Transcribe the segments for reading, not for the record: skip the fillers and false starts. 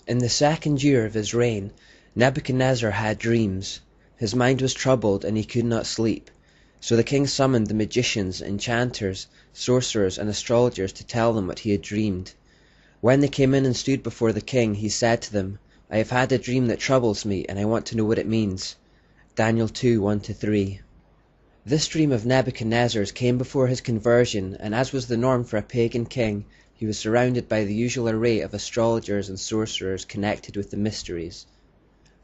In the 2nd year of his reign, Nebuchadnezzar had dreams. His mind was troubled, and he could not sleep. So the king summoned the magicians, enchanters, sorcerers, and astrologers to tell them what he had dreamed. When they came in and stood before the king, he said to them, "I have had a dream that troubles me, and I want to know what it means." Daniel 2, 1-3. This dream of Nebuchadnezzar's came before his conversion, and as was the norm for a pagan king, he was surrounded by the usual array of astrologers and sorcerers connected with the mysteries,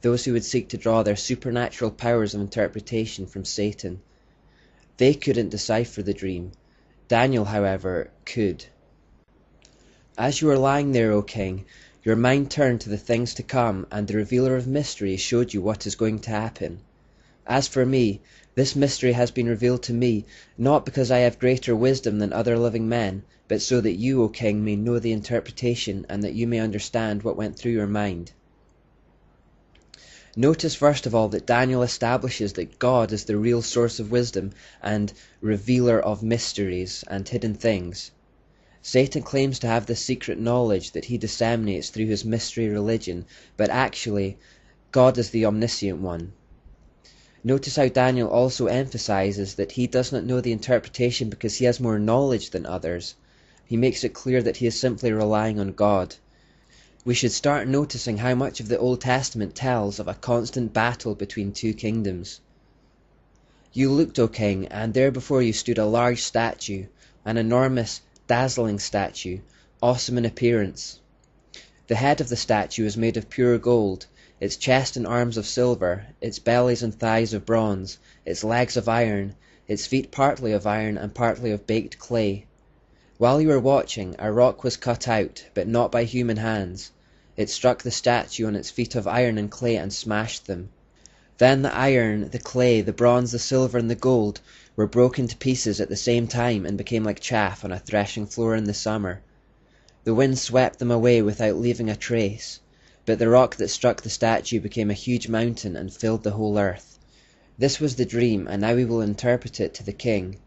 those who would seek to draw their supernatural powers of interpretation from Satan. They couldn't decipher the dream. Daniel, however, could. As you were lying there, O king, your mind turned to the things to come, and the revealer of mysteries showed you what is going to happen. As for me, this mystery has been revealed to me, not because I have greater wisdom than other living men, but so that you, O king, may know the interpretation, and that you may understand what went through your mind. Notice first of all that Daniel establishes that God is the real source of wisdom and revealer of mysteries and hidden things. Satan claims to have this secret knowledge that he disseminates through his mystery religion, but actually, God is the omniscient one. Notice how Daniel also emphasizes that he does not know the interpretation because he has more knowledge than others. He makes it clear that he is simply relying on God. We should start noticing how much of the Old Testament tells of a constant battle between two kingdoms. You looked, O king, and there before you stood a large statue, an enormous, dazzling statue, awesome in appearance. The head of the statue is made of pure gold, its chest and arms of silver, its bellies and thighs of bronze, its legs of iron, its feet partly of iron and partly of baked clay. While you were watching, a rock was cut out, but not by human hands. It struck the statue on its feet of iron and clay and smashed them. Then the iron, the clay, the bronze, the silver, and the gold were broken to pieces at the same time and became like chaff on a threshing floor in the summer. The wind swept them away without leaving a trace, but the rock that struck the statue became a huge mountain and filled the whole earth. This was the dream, and now we will interpret it to the king.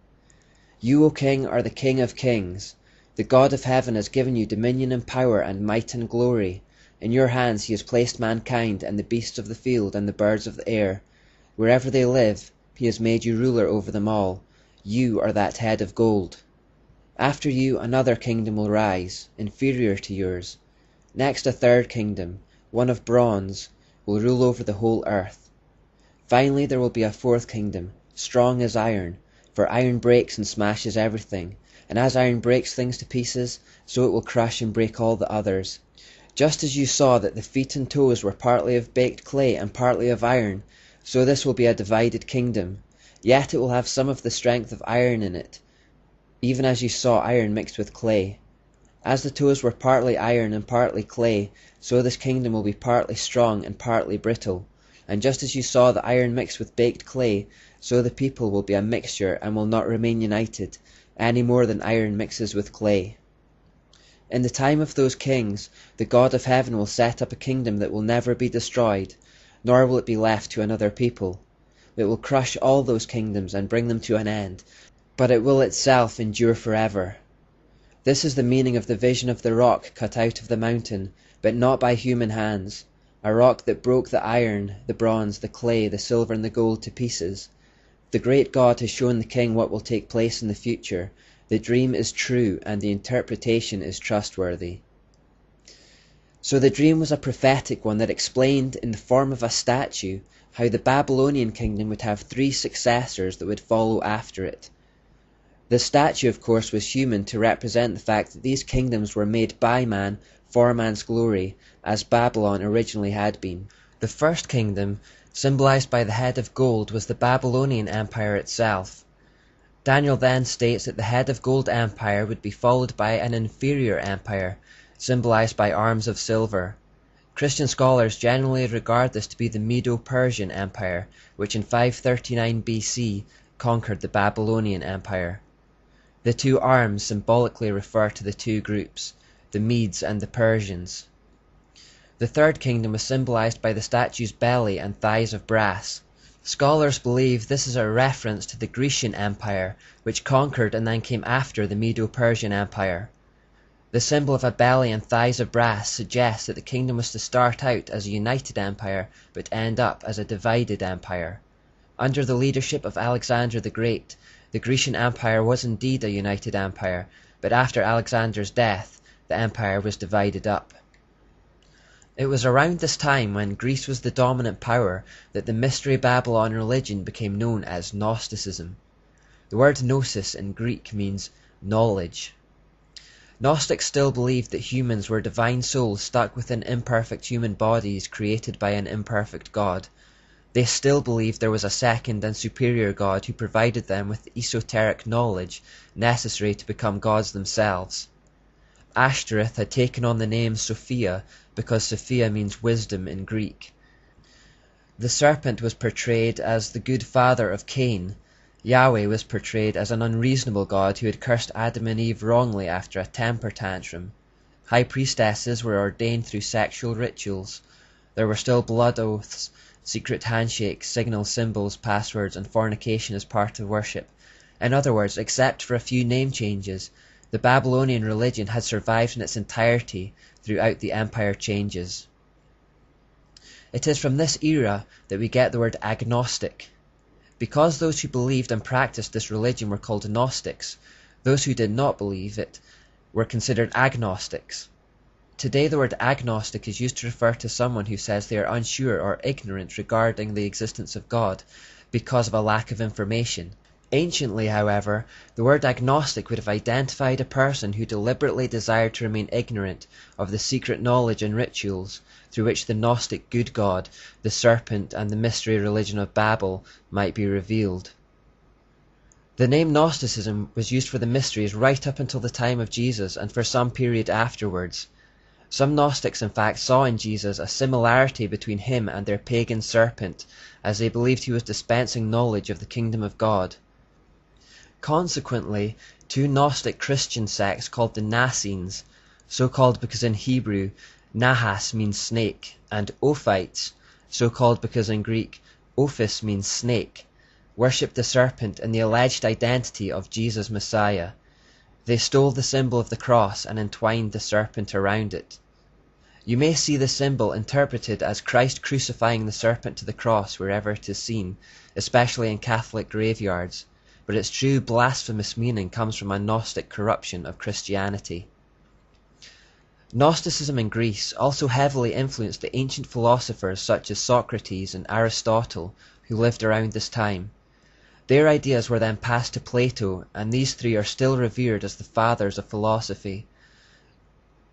You, O king, are the King of kings. The God of heaven has given you dominion and power and might and glory. In your hands he has placed mankind and the beasts of the field and the birds of the air. Wherever they live, he has made you ruler over them all. You are that head of gold. After you, another kingdom will rise, inferior to yours. Next, a third kingdom, one of bronze, will rule over the whole earth. Finally, there will be a fourth kingdom, strong as iron, for iron breaks and smashes everything, and as iron breaks things to pieces, so it will crush and break all the others. Just as you saw that the feet and toes were partly of baked clay and partly of iron, so this will be a divided kingdom. Yet it will have some of the strength of iron in it, even as you saw iron mixed with clay. As the toes were partly iron and partly clay, so this kingdom will be partly strong and partly brittle. And just as you saw the iron mixed with baked clay, so the people will be a mixture and will not remain united, any more than iron mixes with clay. In the time of those kings, the God of heaven will set up a kingdom that will never be destroyed, nor will it be left to another people. It will crush all those kingdoms and bring them to an end, but it will itself endure forever. This is the meaning of the vision of the rock cut out of the mountain, but not by human hands, a rock that broke the iron, the bronze, the clay, the silver, and the gold to pieces. The great God has shown the king what will take place in the future. The dream is true, and the interpretation is trustworthy. So the dream was a prophetic one that explained, in the form of a statue, how the Babylonian kingdom would have 3 successors that would follow after it. The statue, of course, was human to represent the fact that these kingdoms were made by man for man's glory, as Babylon originally had been. The first kingdom, symbolized by the head of gold, was the Babylonian Empire itself. Daniel then states that the head of gold empire would be followed by an inferior empire, symbolized by arms of silver. Christian scholars generally regard this to be the Medo-Persian Empire, which in 539 BC conquered the Babylonian Empire. The 2 arms symbolically refer to the 2 groups, the Medes and the Persians. The third kingdom was symbolized by the statue's belly and thighs of brass. Scholars believe this is a reference to the Grecian Empire, which conquered and then came after the Medo-Persian Empire. The symbol of a belly and thighs of brass suggests that the kingdom was to start out as a united empire but end up as a divided empire. Under the leadership of Alexander the Great, the Grecian Empire was indeed a united empire, but after Alexander's death, the empire was divided up. It was around this time, when Greece was the dominant power, that the Mystery Babylon religion became known as Gnosticism. The word gnosis in Greek means knowledge. Gnostics still believed that humans were divine souls stuck within imperfect human bodies created by an imperfect God. They still believed there was a second and superior God who provided them with the esoteric knowledge necessary to become gods themselves. Ashtoreth had taken on the name Sophia because Sophia means wisdom in Greek. The serpent was portrayed as the good father of Cain. Yahweh was portrayed as an unreasonable God who had cursed Adam and Eve wrongly after a temper tantrum. High priestesses were ordained through sexual rituals. There were still blood oaths, secret handshakes, signal symbols, passwords, and fornication as part of worship. In other words, except for a few name changes, the Babylonian religion had survived in its entirety throughout the empire changes. It is from this era that we get the word agnostic. Because those who believed and practiced this religion were called Gnostics, those who did not believe it were considered agnostics. Today the word agnostic is used to refer to someone who says they are unsure or ignorant regarding the existence of God because of a lack of information. Anciently, however, the word agnostic would have identified a person who deliberately desired to remain ignorant of the secret knowledge and rituals through which the Gnostic good God, the serpent, and the mystery religion of Babel might be revealed. The name Gnosticism was used for the mysteries right up until the time of Jesus and for some period afterwards. Some Gnostics in fact saw in Jesus a similarity between him and their pagan serpent, as they believed he was dispensing knowledge of the kingdom of God. Consequently, two Gnostic Christian sects called the Nassenes, so called because in Hebrew Nahas means snake, and Ophites, so called because in Greek Ophis means snake, worshipped the serpent in the alleged identity of Jesus Messiah. They stole the symbol of the cross and entwined the serpent around it. You may see the symbol interpreted as Christ crucifying the serpent to the cross wherever it is seen, especially in Catholic graveyards, but its true blasphemous meaning comes from a Gnostic corruption of Christianity. Gnosticism in Greece also heavily influenced the ancient philosophers such as Socrates and Aristotle, who lived around this time. Their ideas were then passed to Plato, and these three are still revered as the fathers of philosophy.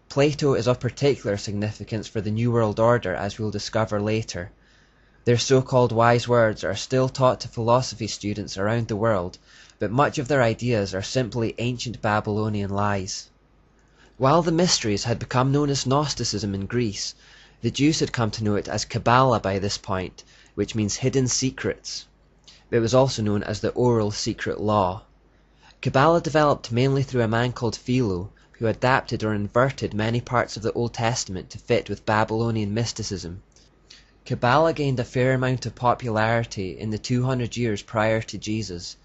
Plato is of particular significance for the New World Order, as we'll discover later. Their so-called wise words are still taught to philosophy students around the world, but much of their ideas are simply ancient Babylonian lies. While the mysteries had become known as Gnosticism in Greece, the Jews had come to know it as Kabbalah by this point, which means hidden secrets. It was also known as the oral secret law. Kabbalah developed mainly through a man called Philo, who adapted or inverted many parts of the Old Testament to fit with Babylonian mysticism. Kabbalah gained a fair amount of popularity in the 200 years prior to Jesus.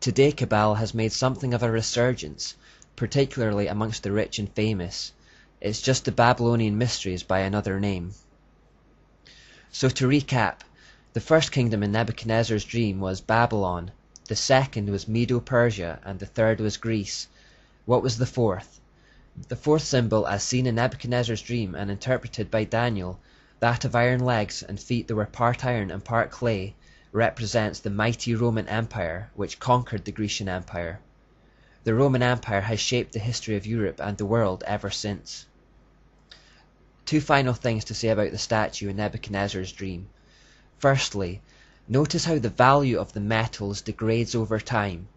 Today Kabbalah has made something of a resurgence, particularly amongst the rich and famous. It's just the Babylonian mysteries by another name. So to recap, the first kingdom in Nebuchadnezzar's dream was Babylon, the second was Medo-Persia, and the third was Greece. What was the fourth? The fourth symbol, as seen in Nebuchadnezzar's dream and interpreted by Daniel, that of iron legs and feet that were part iron and part clay, represents the mighty Roman Empire, which conquered the Grecian Empire. The Roman Empire has shaped the history of Europe and the world ever since. Two final things to say about the statue in Nebuchadnezzar's dream. Firstly, notice how the value of the metals degrades over time.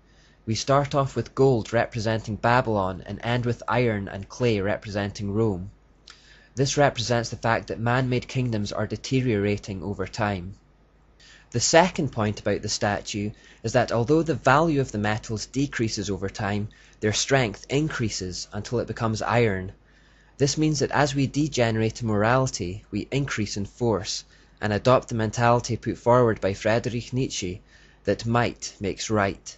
We start off with gold representing Babylon and end with iron and clay representing Rome. This represents the fact that man-made kingdoms are deteriorating over time. The second point about the statue is that although the value of the metals decreases over time, their strength increases until it becomes iron. This means that as we degenerate in morality, we increase in force, and adopt the mentality put forward by Friedrich Nietzsche that might makes right.